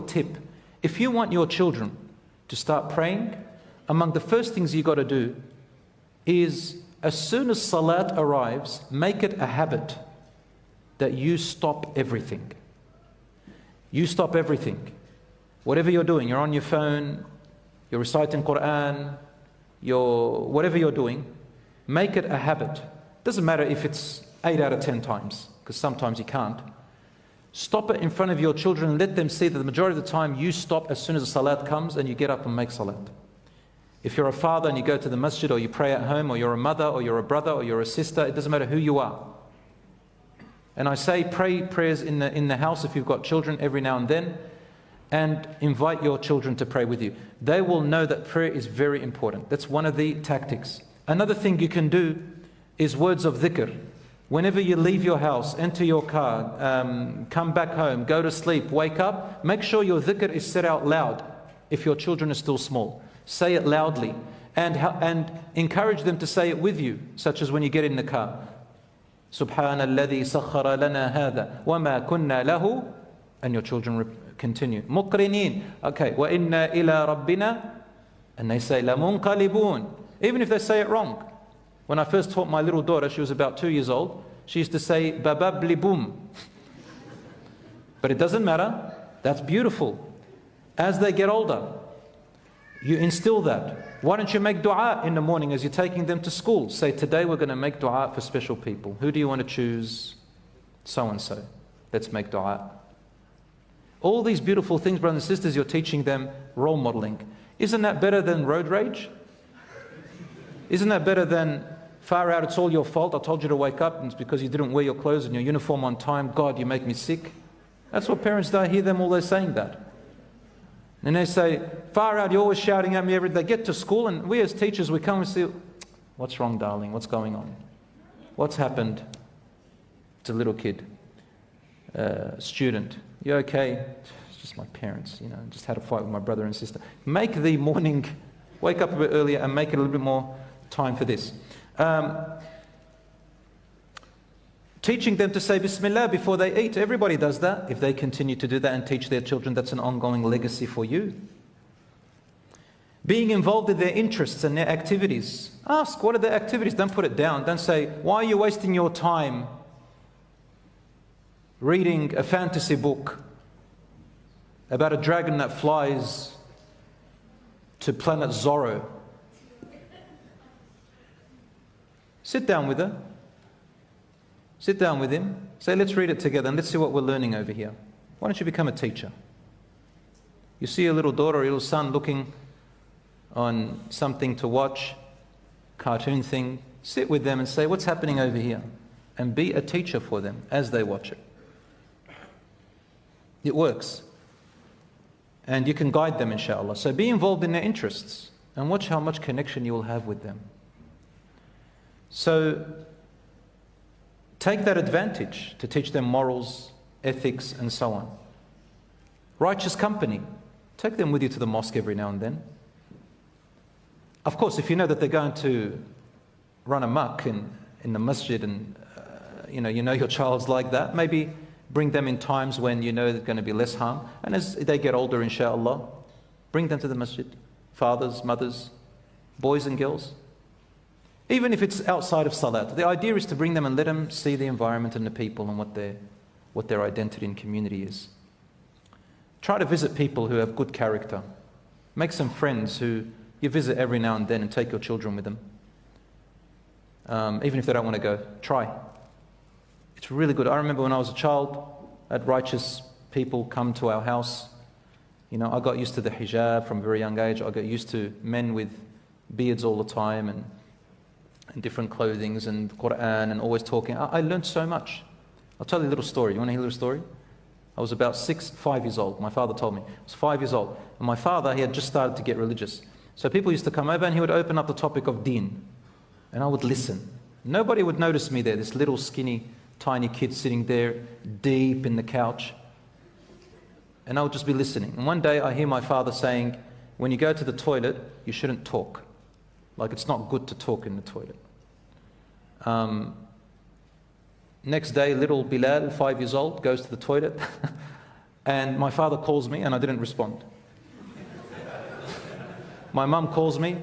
tip. If you want your children to start praying, among the first things you got to do is, as soon as salat arrives, make it a habit that you stop everything. You stop everything. Whatever you're doing, you're on your phone, you're reciting Quran, whatever you're doing, make it a habit. Doesn't matter if it's 8 out of 10 times, because sometimes you can't. Stop it in front of your children and let them see that the majority of the time you stop as soon as the salat comes and you get up and make salat. If you're a father and you go to the masjid, or you pray at home, or you're a mother, or you're a brother, or you're a sister, it doesn't matter who you are. And I say pray prayers in the house if you've got children every now and then, and invite your children to pray with you. They will know that prayer is very important. That's one of the tactics. Another thing you can do is words of dhikr. Whenever you leave your house, enter your car, come back home, go to sleep, wake up, make sure your dhikr is said out loud if your children are still small. Say it loudly and encourage them to say it with you, such as when you get in the car. Subhanalladhi sakhara lana hadha wa ma kunna lahu, and your children continue. Muqrinin, okay, wa inna ila rabbina, and they say la munqalibun, even if they say it wrong. When I first taught my little daughter, she was about 2 years old, she used to say bababli boom. But it doesn't matter, that's beautiful. As they get older, you instill that. Why don't you make dua in the morning as you're taking them to school? Say, today we're going to make dua for special people. Who do you want to choose? So and so. Let's make dua. All these beautiful things, brothers and sisters, you're teaching them, role modeling. Isn't that better than road rage? Isn't that better than, far out, it's all your fault, I told you to wake up and it's because you didn't wear your clothes and your uniform on time, God, you make me sick? That's what parents do. I hear them all, they're saying that. And they say, far out, you're always shouting at me every day. They get to school and we as teachers, we come and say, what's wrong, darling? What's going on? What's happened? It's a little kid, student. You okay? It's just my parents, you know, just had a fight with my brother and sister. Make the morning, wake up a bit earlier and make it a little bit more time for this. Teaching them to say Bismillah before they eat. Everybody does that. If they continue to do that and teach their children, that's an ongoing legacy for you. Being involved in their interests and their activities. Ask, what are their activities? Don't put it down. Don't say, why are you wasting your time reading a fantasy book about a dragon that flies to planet Zorro? Sit down with her. Sit down with him. Say, let's read it together and let's see what we're learning over here. Why don't you become a teacher? You see a little daughter or a little son looking on something to watch, cartoon thing, sit with them and say, what's happening over here? And be a teacher for them as they watch it. It works. And you can guide them, inshallah. So be involved in their interests and watch how much connection you will have with them. So take that advantage to teach them morals, ethics, and so on. Righteous company. Take them with you to the mosque every now and then. Of course, if you know that they're going to run amok in the masjid and you know your child's like that, maybe bring them in times when you know there's going to be less harm. And as they get older, inshallah, bring them to the masjid. Fathers, mothers, boys and girls. Even if it's outside of salat, the idea is to bring them and let them see the environment and the people and what their identity and community is. Try to visit people who have good character. Make some friends who you visit every now and then and take your children with them. Even if they don't want to go, try. It's really good. I remember when I was a child, I had righteous people come to our house. You know, I got used to the hijab from a very young age. I got used to men with beards all the time and different clothings and Quran and always talking. I learned so much. I'll tell you a little story. You want to hear a little story? I was about 5 years old. My father told me. I was 5 years old. And my father, he had just started to get religious. So people used to come over and he would open up the topic of deen. And I would listen. Nobody would notice me there, this little skinny, tiny kid sitting there deep in the couch. And I would just be listening. And one day I hear my father saying, when you go to the toilet, you shouldn't talk. Like it's not good to talk in the toilet. Next day, little Bilal, 5 years old, goes to the toilet. And my father calls me and I didn't respond. My mum calls me.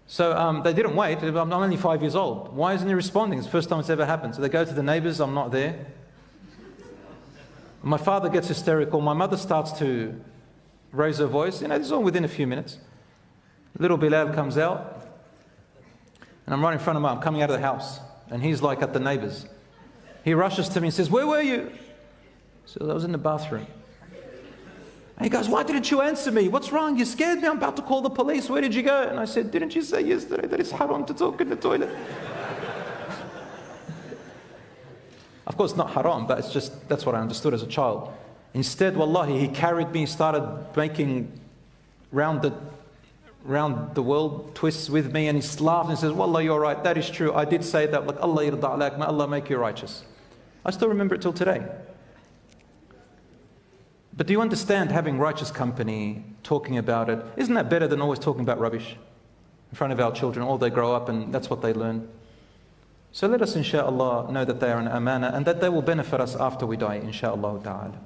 So they didn't wait. I'm only 5 years old. Why isn't he responding? It's the first time it's ever happened. So they go to the neighbors. I'm not there. My father gets hysterical. My mother starts to raise her voice. You know, this is all within a few minutes. Little Bilal comes out. And I'm right in front of him. I'm coming out of the house. And he's like at the neighbors. He rushes to me and says, "Where were you?" So I was in the bathroom. And he goes, "Why didn't you answer me? What's wrong? You scared me. I'm about to call the police. Where did you go?" And I said, "Didn't you say yesterday that it's haram to talk in the toilet?" Of course, not haram, but it's just, that's what I understood as a child. Instead, wallahi, he carried me, started making round the world twists with me, and he laughed and says, "Wallah, you're right. That is true. I did say that. Like, Allah yarda alak, may Allah make you righteous." I still remember it till today. But do you understand, having righteous company, talking about it, isn't that better than always talking about rubbish in front of our children? All they grow up and that's what they learn. So let us, insha'Allah, know that they are an amana and that they will benefit us after we die, insha'Allah ta'ala.